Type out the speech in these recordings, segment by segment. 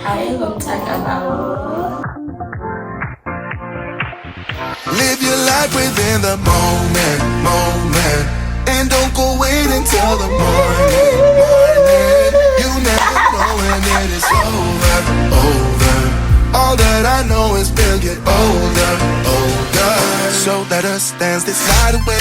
Hi, Bomtakabawo. Live your life within the moment, and don't go wait until the morning. You never know when it is over. All that I know is we'll get older. So let us dance this night away.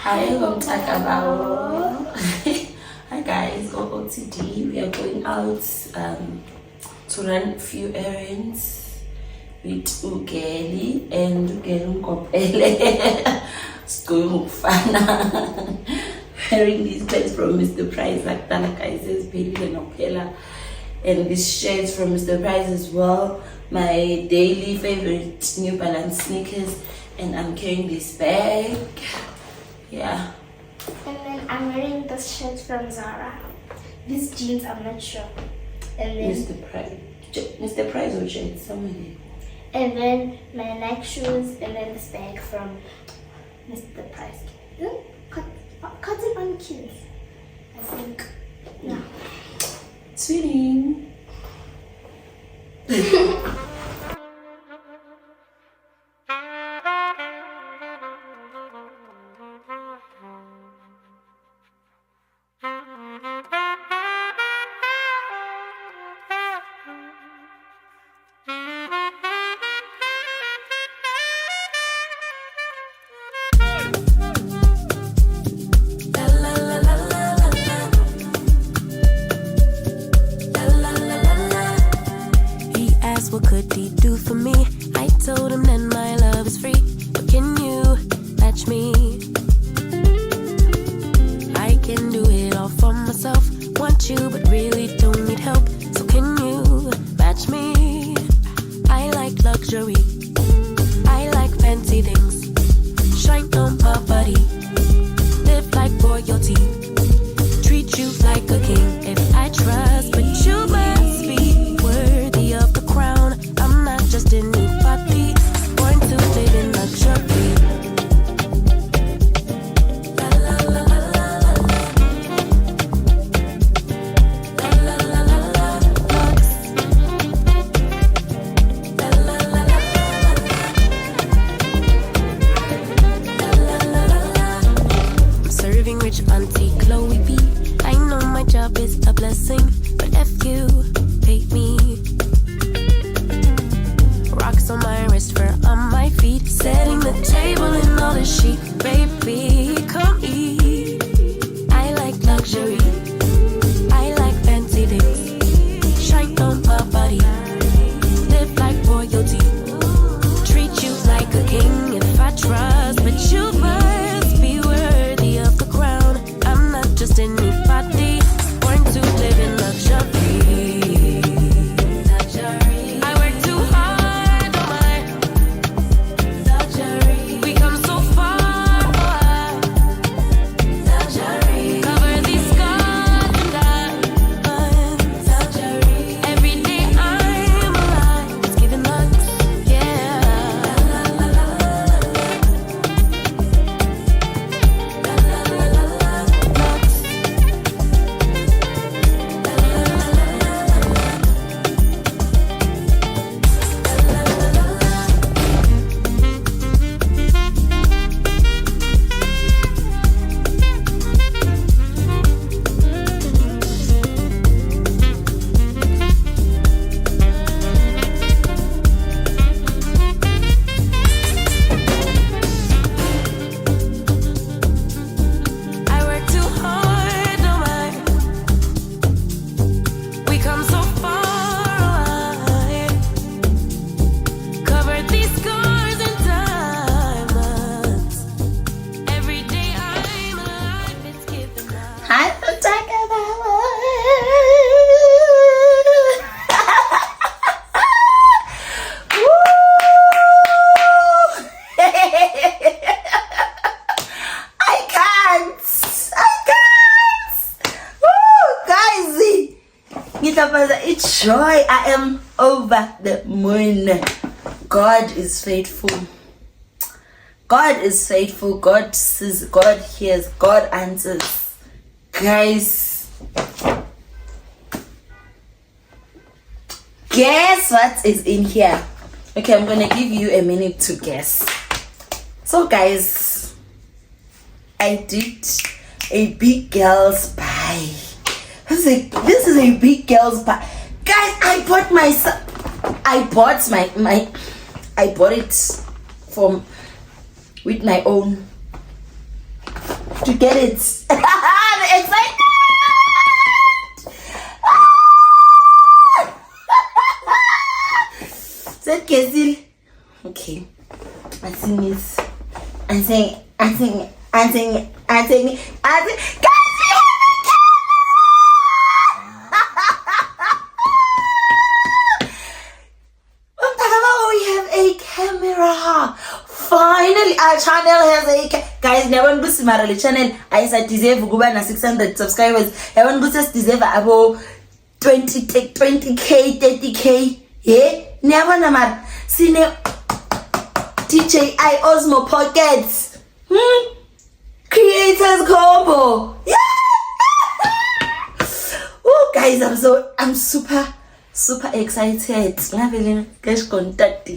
Hi, Bomtakabawo. Hi guys, OOTD. We are going out to run a few errands with Ugeli and Ugeli Nkopele. It's going fun. Wearing these clothes from Mr. Price, like Tana says, Peli and Opela. And these shirts from Mr. Price as well. My daily favorite New Balance sneakers. And I'm carrying this bag. Yeah. And then I'm wearing this shirt from Zara. These jeans, I'm not sure. And then Mr. Price or Jet, somewhere there. And then my Nike shoes, and then this bag from Mr. Price. Cotton on Kids, I think. No. Sweetie. What could he do for me? I told him that my love is free. But can you match me? I can do it all for myself. Want you but really don't need help. So can you match me? I like luxury. I like fancy things. Shine on my body. Live like royalty. Treat you like a king. If I trust, but you must be worthy of the crown. I'm not just anybody, born to live in luxury. La la la la la la. La la la la la. Lux. La la la la la. La la la la. I'm serving rich Auntie Chloe B. I know my job is a blessing, but if you pay me. Rocks on my wrist, fur on my feet. Setting the table in all the chic. Baby, come eat. I like luxury. I like fancy things. Shine on my body. Live like royalty. Treat you like a king if I trust. But you must be worthy of the crown. I'm not just anybody. Born to live in luxury. joy. I am over the moon. God is faithful. God is faithful. God sees, God hears, God answers. Guys, guess what is in here? Okay, I'm gonna give you a minute to guess. So guys, I did a big girl's pie. This is a big girl's pie. Guys, I bought it from with my own to get it. I'm excited. Okay. I think finally our channel has a guys. Never boost my channel. I said deserve go na 600 subscribers. Never boost deserve about 20k 30k. Yeah, never na sine DJI Osmo Pockets. Creators combo. Yeah. Oh guys, I'm super excited. Guys, contact.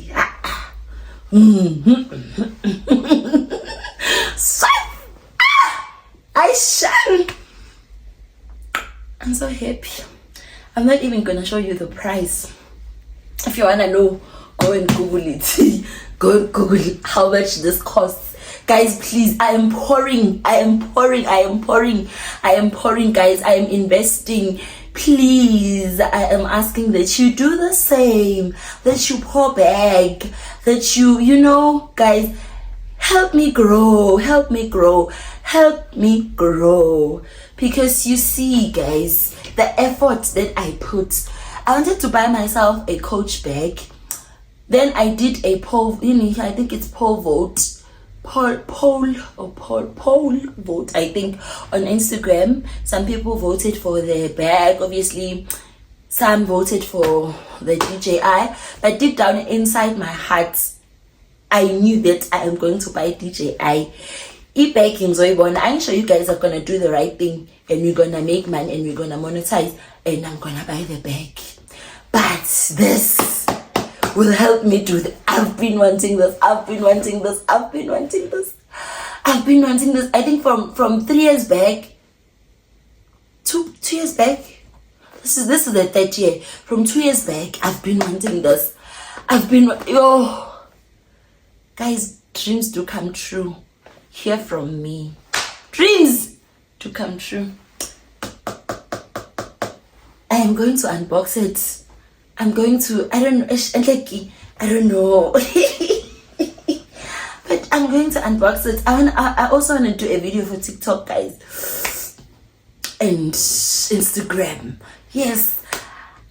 I'm so happy. I'm not even gonna show you the price. If you wanna know, go and Google it. Go and Google how much this costs. Guys, please, I am pouring, guys. I am investing. Please, I am asking that you do the same, that you pour back, that you guys, help me grow. Because you see, guys, the effort that I put. I wanted to buy myself a Coach bag. Then I did a poll, I think it's poll vote, I think, on Instagram. Some people voted for the bag, obviously. Some voted for the DJI. But deep down inside my heart, I knew that I am going to buy DJI. I'm sure you guys are gonna do the right thing, and we're gonna make money, and we're gonna monetize, and I'm gonna buy the bag. But this will help me do that. I've been wanting this. I think from 3 years back, two years back. This is the 3rd year. From 2 years back, I've been wanting this. Guys, dreams do come true. Hear from me. Dreams do come true. I am going to unbox it. I don't know. But I'm going to unbox it. I also want to do a video for TikTok, guys, and Instagram. Yes.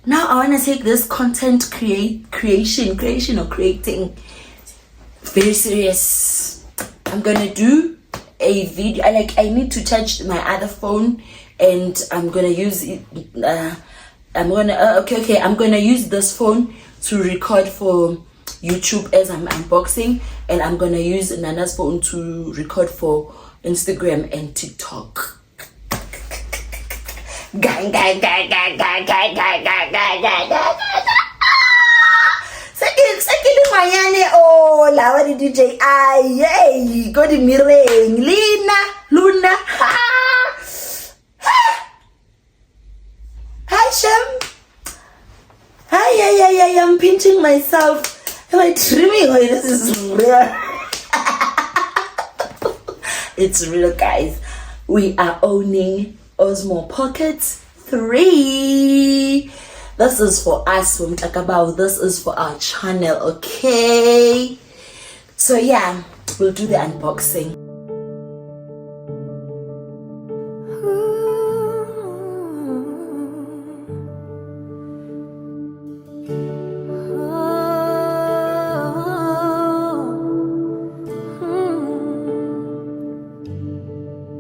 Now I want to take this content creation or creating very serious. I'm gonna do a video. I need to charge my other phone, and I'm gonna use it. I'm gonna use this phone to record for YouTube as I'm unboxing, and I'm gonna use Nana's phone to record for Instagram and TikTok. Gang. Oh, Lawa di DJI. Yay, go di mireng. Luna. Hi, Shem. Hi, I'm pinching myself. Am I dreaming? Oh, this is real. It's real, guys. We are owning Osmo Pocket 3. This is for us, Bomtakabawo. This is for our channel, okay? So yeah, we'll do the unboxing.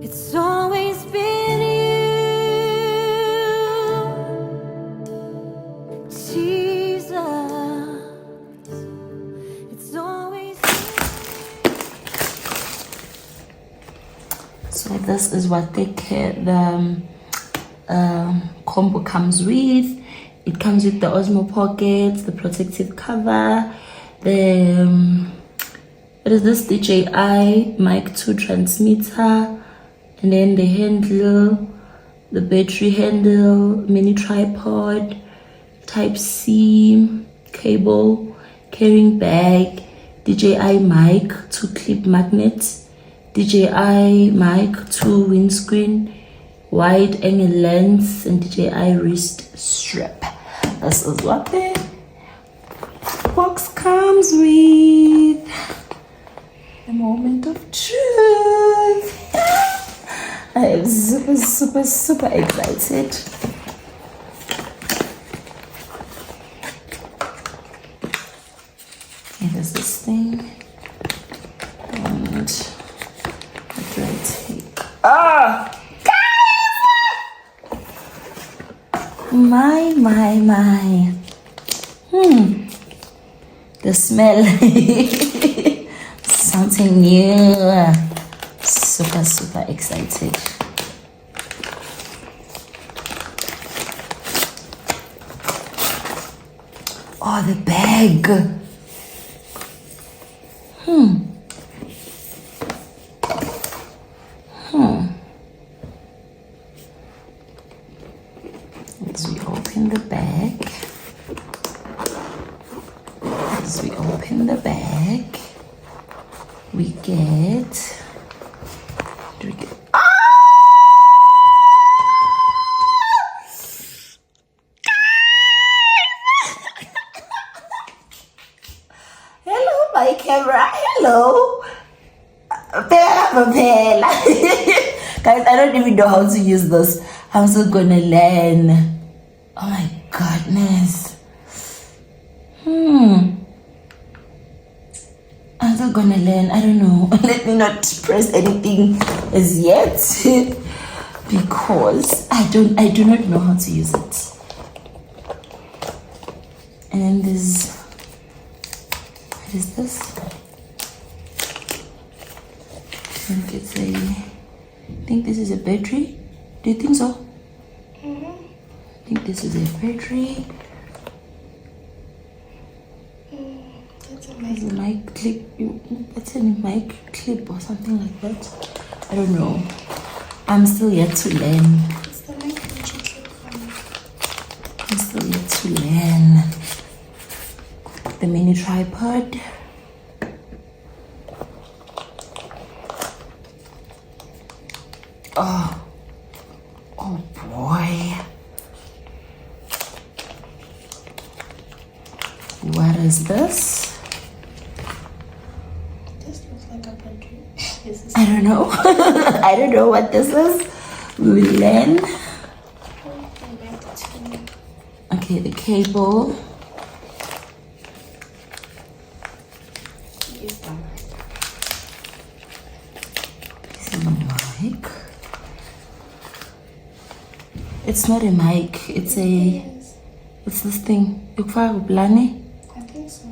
It's always been you. So this is what the combo comes with. It comes with the Osmo pockets, the protective cover, what is this, DJI Mic 2 transmitter, and then the handle, the battery handle, mini tripod, Type-C cable, carrying bag, DJI Mic 2 clip magnet, DJI Mic 2 windscreen, wide angle lens, and DJI wrist strap. This is what the box comes with. The moment of truth. I am super excited. Okay, there's this thing. And what do I take? My. The smell. Something new. Super excited. Oh, the bag. As we open the bag, we get hello, my camera. Hello. Guys, I don't even know how to use this. I'm still gonna learn. Oh my goodness. I'm still gonna learn. I don't know. Let me not press anything as yet because I do not know how to use it. And then there's, what is this? I think this is a battery. Do you think so? I think this is a battery. There's a mic clip. That's a mic clip or something like that. I don't know. I'm still yet to learn. I'm still yet to learn. The mini tripod. Oh boy. What is this? This looks like a battery. I don't know. I don't know what this is. We will learn. Okay, the cable. This is the mic. It's not a mic. It's this thing. I think so.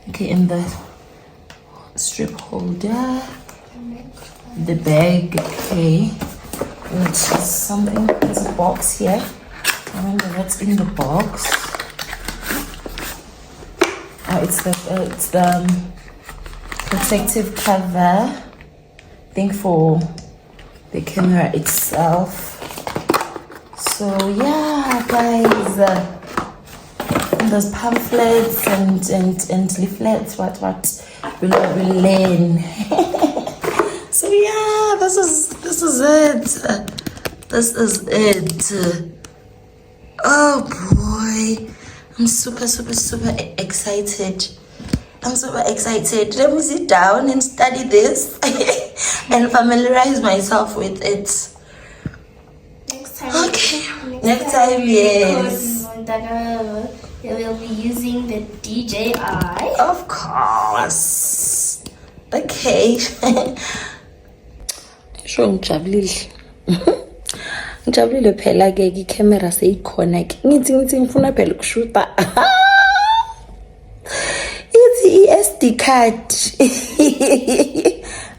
Okay, and the strip holder. The bag. Okay. Which is something. There's a box here. I wonder what's in the box. Oh, it's the protective cover. I think for the camera itself. So yeah, guys, there's pamphlets and leaflets. What we'll learn. So yeah, this is it. This is it. Oh boy, I'm super excited. I'm super excited. Let me sit down and study this and familiarize myself with it. Next time, yes. We will be using the DJI. Of course. Okay. Sure, ngijabulile. Ngijabulile phela ke i-camera seyikhona ke. Ngithi ngifuna phela ukushuta. It's i-SD card.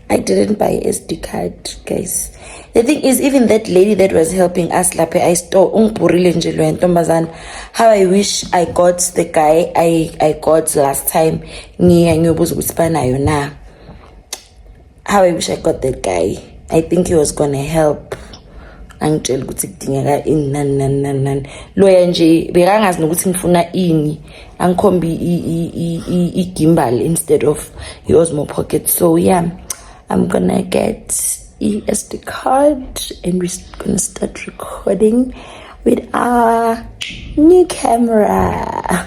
I didn't buy SD card, guys. The thing is, even that lady that was helping us lapha, I store how I wish I got the guy I got last time. How I wish I got that guy. I think he was gonna help. Angitshela ukuthi kudingeka ini nani loya nje bekangazi nokuthi ngifuna ini, angikhombi i-gimbal instead of i-Osmo Pocket. So yeah, I'm gonna get SD card and we're gonna start recording with our new camera.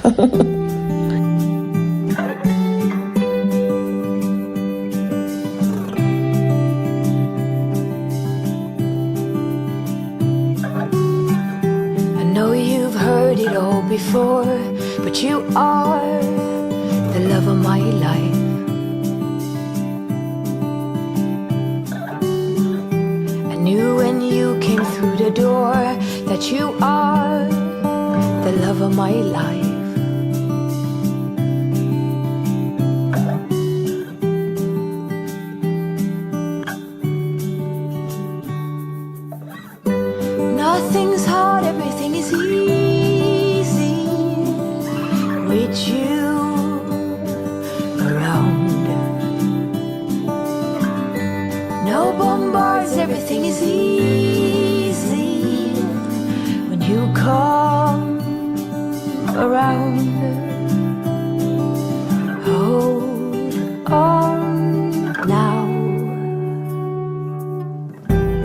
It all before, but you are the love of my life. I knew when you came through the door that you are the love of my life. Nothing's hard, everything is easy with you around. No bombards, everything is easy when you come around. Hold on now.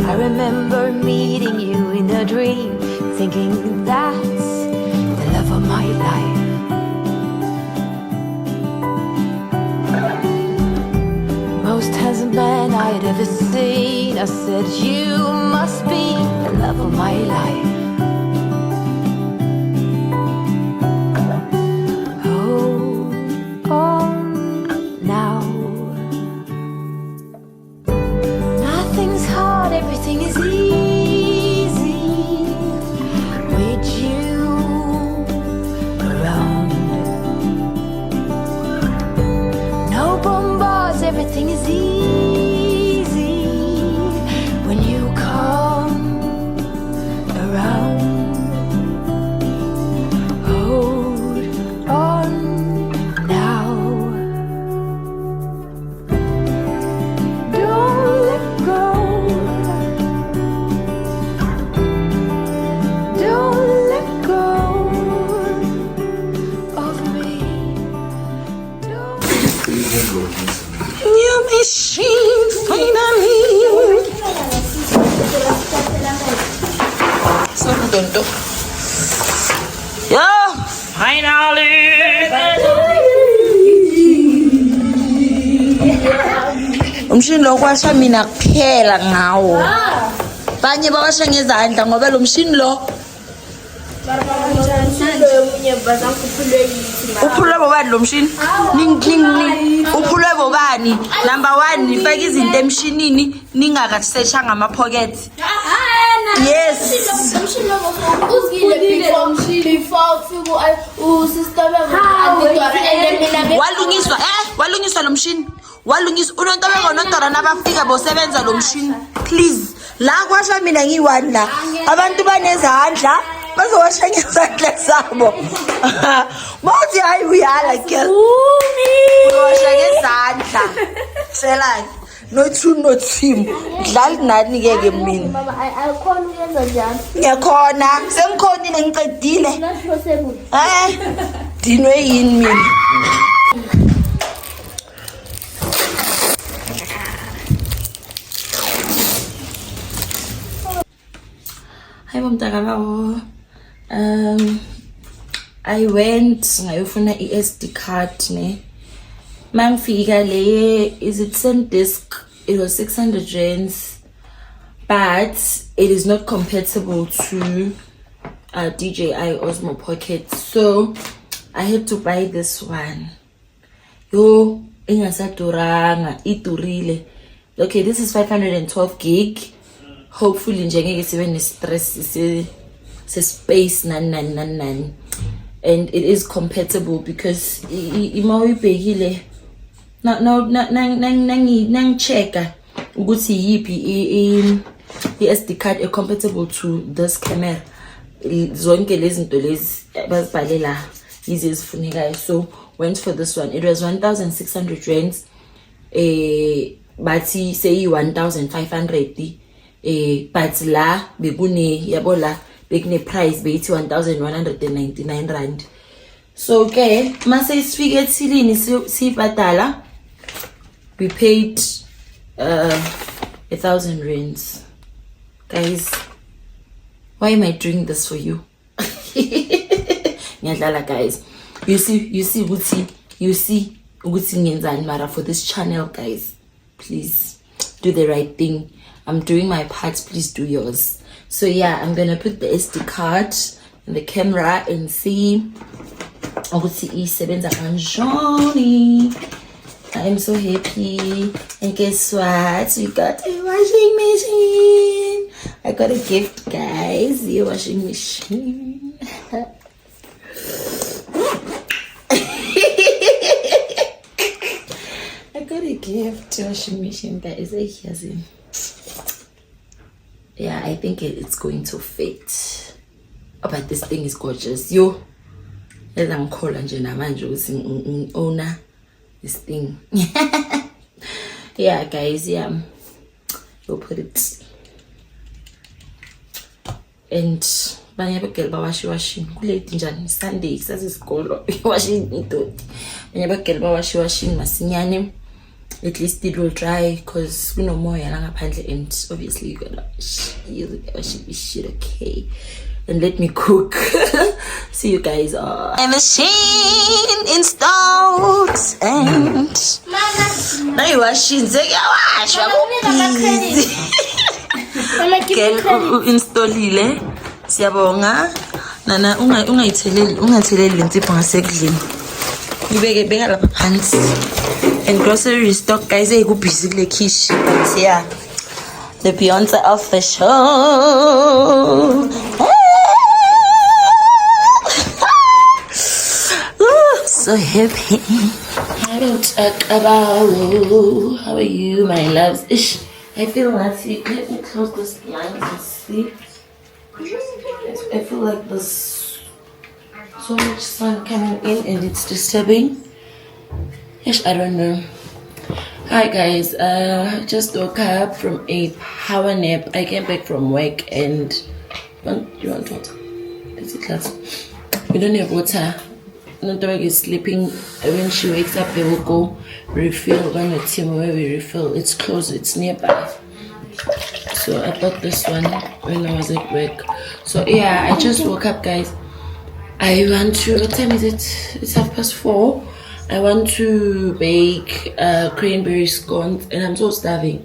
I remember meeting you in a dream, thinking that's the love of my life. Most handsome man I'd ever seen. I said, you must be the love of my life. Hold on now. Nothing's hard, everything is easy with you around. No bombards, everything is easy when you come around. Hold on now. Don't let go. Don't let go of me. New machine, finally. Sorry, Tonto. Yeah, finally. Umshini lo kwasha mina kuphela ngawo. Banye bawasha ngezandla ngoba lo mshini lo uphulwe bobani lo mshini? Uphulwe bobani? Number 1, nifaka izinto emshinini ningakasearchanga ama pockets. Yes. Walungiswa lo mshini. Walungiswa unontobeko nodora nabafika bosebenza lo mshini. Please, la kwasha mina ngiyi1 la. Abantu banezandla bazowasha ngezandla zabo. Mawuthi hayi uyala girl. Washa ngezandla. Sela no two no team. Dlali nani ngeke mina. Mama, ayikhona uyenza njalo. Ngiyakhona, sengikhonile ngiqedile. Dinwe yini mina? Hi Bomtakabawo. I went ngayofuna i-SD card ne. Mangifika le is it sent disk, it was 600 rands, but it is not compatible to DJI Osmo Pocket, so I had to buy this one. Yo, ingasaduranga, iturile. Okay, this is 512 gig. Hopefully njengeke sibe ne stress se space nan, and it is compatible because ima uyibhekile nangichecka ukuthi yipi i-SD card compatible to this camera. Zonke lezi zinto lezi bazibhale la yizi ezifunekayo. So went for this one. It was 1,600 rands. Bathi say 1,500. But la bekune yabo la bekune price beyithi 1,199 rand. So okay, mase sifike ethilini sibadala. We paid 1,000 rands. Guys, why am I doing this for you? Ngiyadlala guys. You see ukuthi ngenzani mara for this channel guys. Please do the right thing. I'm doing my part, please do yours. So yeah, I'm gonna put the SD card in the camera and see ukuthi isebenza kanjani. I'm so happy. And guess what? We got a washing machine. I got a gift, guys. A washing machine. I got a gift, washing machine, guys. Yeah, I think it's going to fit. Oh, but this thing is gorgeous. Yo, as I'm calling you, owner this thing. Yeah, guys. Yeah, we'll put it. And banyaba girl ba washing kulate njani Sunday sasesikolo washing into banyaba girl ba washing masinyane. At least it will dry because we know more ngaphandle, and obviously you're gonna wash shit. Okay, and let me cook. See you guys. A machine installed and now you washing. Say wash. Installile. Siyabonga. Nana ungatheleli lensipho ngasekudlini. Ibeke beka lapha phansi. And grocery stock guys go busy kule kishi. But yeah, the Beyonce of the show. So happy. Bomtakabawo. How are you, my loves? Ish, I feel nasty. Let me close this blind and see. I feel like there's so much sun coming in and it's disturbing. Yes, I don't know. Hi guys, just woke up from a power nap. I came back from work and you want water? Let's see class. We don't have water. Notawag is sleeping. When she wakes up, they will go refill. One with team where we refill. It's close. It's nearby. So I bought this one when I was at work. So yeah, I just woke up, guys. I want to. What time is it? It's 4:30. I want to bake cranberry scones, and I'm so starving.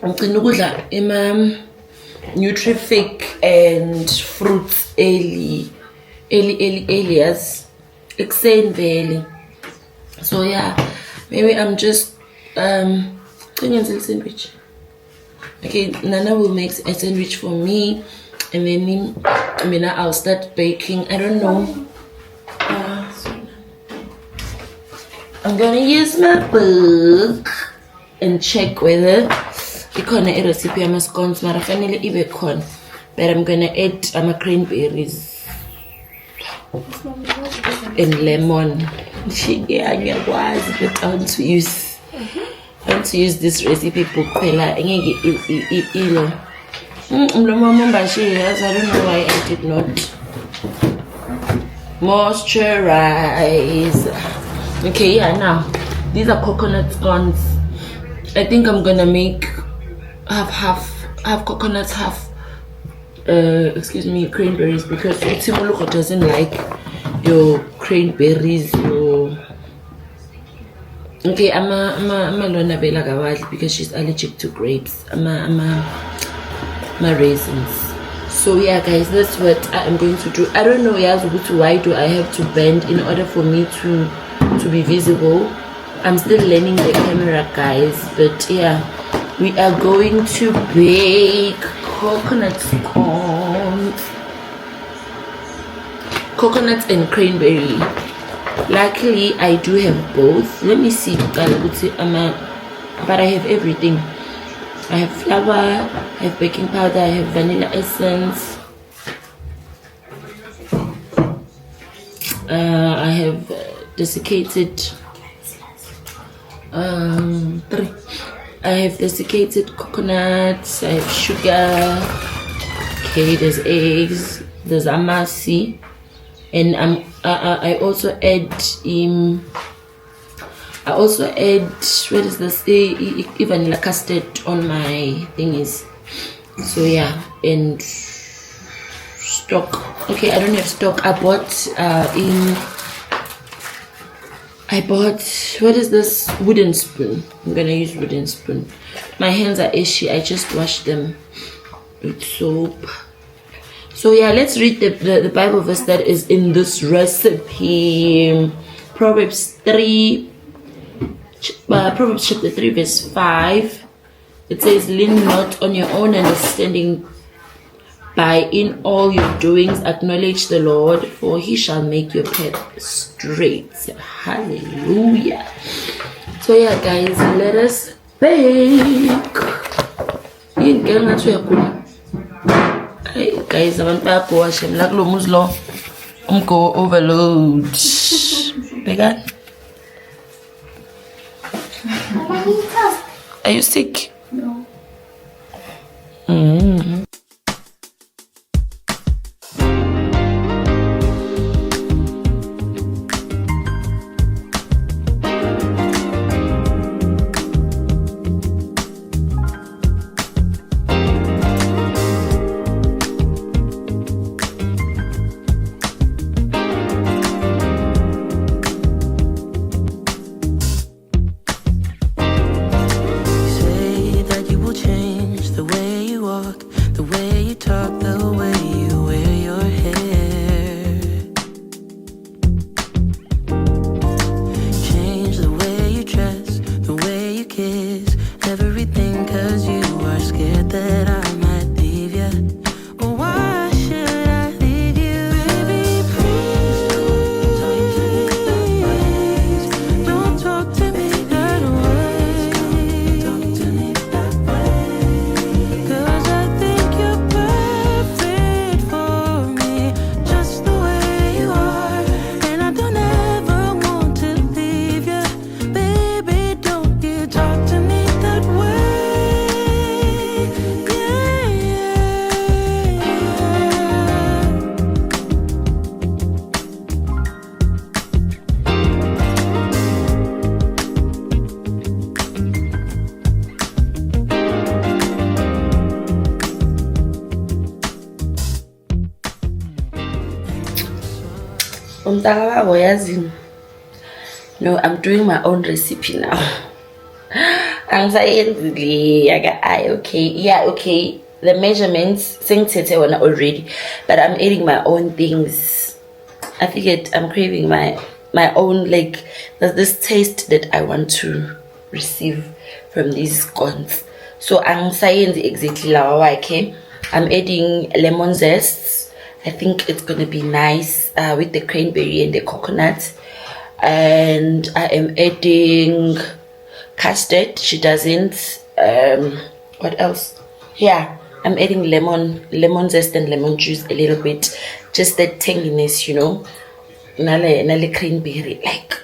I'm going to go Nutrific and fruits alias Exane Valley. So yeah, maybe I'm just sandwich. Okay, Nana will make a sandwich for me, and then I'll start baking. I don't know. I'm gonna use my book and check whether ikona a recipe ama scones mara fanele ibe khona, but I'm gonna add cranberries and lemon. Yeah, but I want to use this recipe book phela ngeke ilo I don't know why I did not moisturize. Okay, yeah, now these are coconut scones. I think I'm gonna make half coconuts, half cranberries, because Timoluko doesn't like your cranberries. Okay, I'm a Lona Bella Gawad because she's allergic to grapes. My raisins. So yeah, guys, that's what I'm going to do. I don't know, why do I have to bend in order for me to be visible? I'm still learning the camera, guys, but yeah, we are going to bake coconuts and cranberry. Luckily, I do have both. Let me see. But I have everything. I have flour, I have baking powder, I have vanilla essence. I have desiccated. I have desiccated coconuts. I have sugar. Okay, there's eggs. There's amasi, and I also add what is this? Vanilla custard on my thingies. So yeah, and stock. Okay, I don't have stock. I bought what is this? Wooden spoon. I'm gonna use wooden spoon. My hands are ashy. I just washed them with soap. So yeah, let's read the Bible verse that is in this recipe. Proverbs chapter 3 verse 5. It says, lean not on your own understanding, but in all your doings acknowledge the Lord, for he shall make your path straight. Hallelujah. So yeah guys, let us bake. Hey guys, I want to go wash him like Muslo. I'm go overload. Vegan? Are you sick? No. Bomtakabawo yazini. No, I'm doing my own recipe now. Okay. Yeah, okay. The measurements sengithethe wona already, but I'm adding my own things. I figured I'm craving my own, like there's this taste that I want to receive from these scones. So I'm saying exactly lawa okay. I'm adding lemon zest. I think it's gonna be nice with the cranberry and the coconut. And I am adding custard. She doesn't. What else? Yeah, I'm adding lemon zest and lemon juice a little bit, just that tanginess, you know. Nale cranberry, like.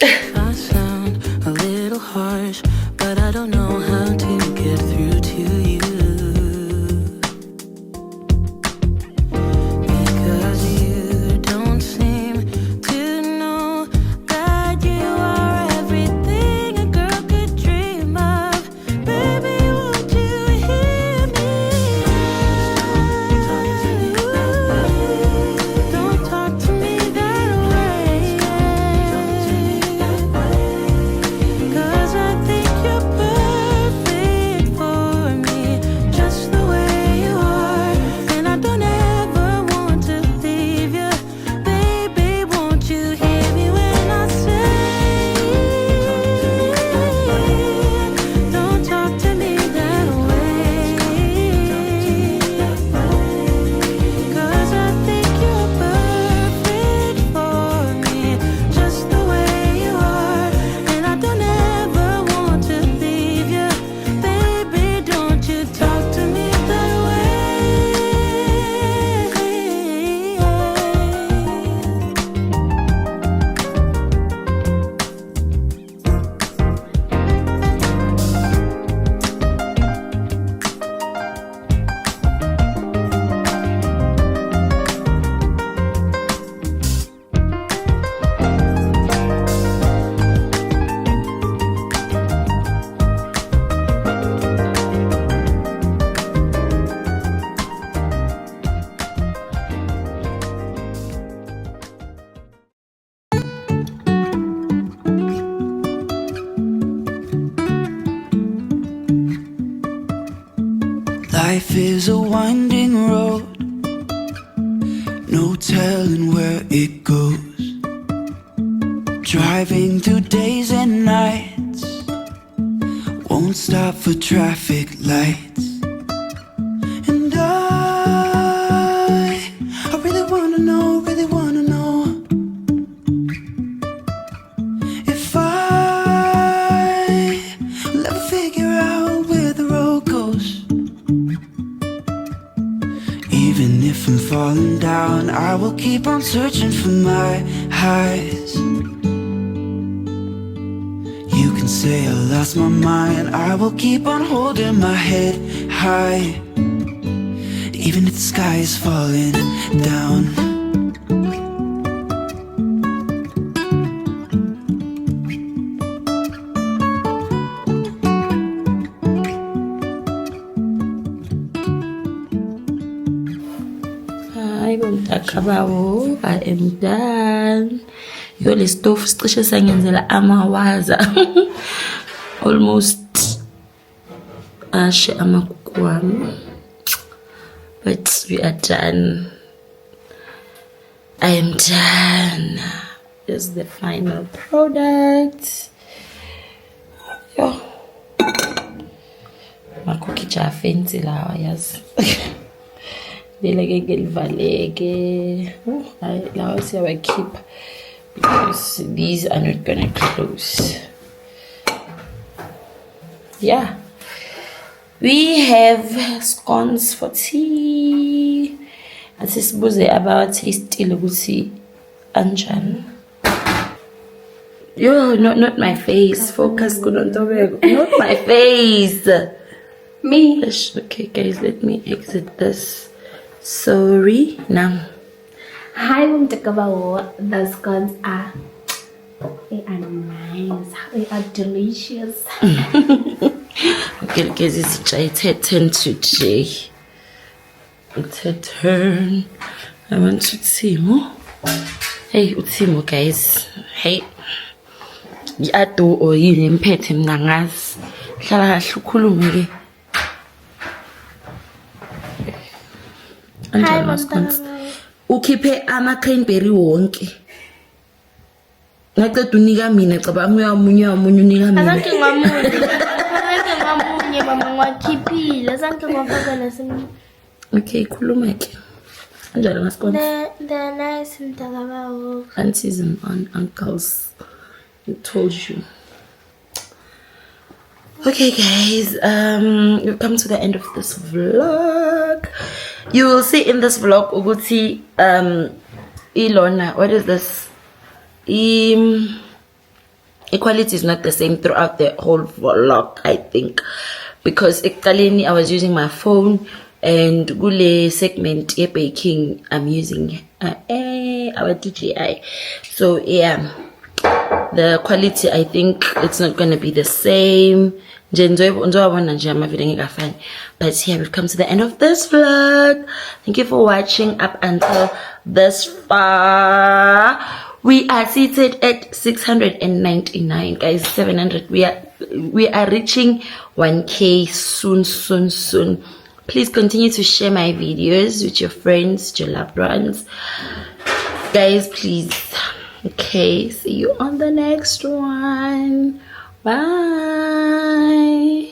I sound a little harsh, but I don't know how to get through to you. Because you don't seem to know that you are everything a girl could dream of. Baby, won't you hear me? Don't talk to me that way. 'Cause I think you're perfect for me. Life is a winding road, no telling where it goes. Driving through days and nights, won't stop for traffic lights. And I really wanna know, if I will ever figure out where the road goes. Even if I'm falling down, I will keep on searching for my highs. You can say I lost my mind, I will keep on holding my head high, even if the sky is falling down. Hi Bomtakabawo, I am done. Yo, le stove cishe sangenzela amawaza. Almost ashe amakuku wami. But we are done. I am done. This is the final product. Yo. Makuki cha fancy lawa, yes. Valege. Now see how I keep, because these are not gonna close. Yeah, we have scones for tea. Asisibuze about taste ilugusi anjan. Yo, not my face. Focus not my face. Me. Okay, guys, let me exit this. Sorry. Now. Hi Bomtakabawo. The scones are nice. They are delicious. Okay, guys, it's her turn today. It's her turn. I want to Timo. Hey, Timo, guys. Hey. Yato o yini mphethe mina ngazi. Hlala kahle ukhulume ke. Hi Bomtakabawo. Ukhiphe ama-cranberry wonke. Ngaceda unika mina cabanga uyamunye unika mina. Azange ngamunye mama ngwakhiphile. Azange ngwafaka nasemini. Okay, khuluma ke. Anjalo ngasikona. They're nice Bomtakabawo. Aunties and uncles. I told you. Okay, guys, we've come to the end of this vlog. You will see in this vlog ukuthi Ilona, what is this? Equality is not the same throughout the whole vlog, I think, because ekuqaleni I was using my phone, and kule segment baking I'm using our DJI. So yeah, the quality, I think it's not going to be the same. But yeah, we've come to the end of this vlog. Thank you for watching up until this far. We are seated at 699, guys. 700. We are reaching 1K soon. Please continue to share my videos with your friends, your loved ones, guys, please. Okay, see you on the next one. Bye.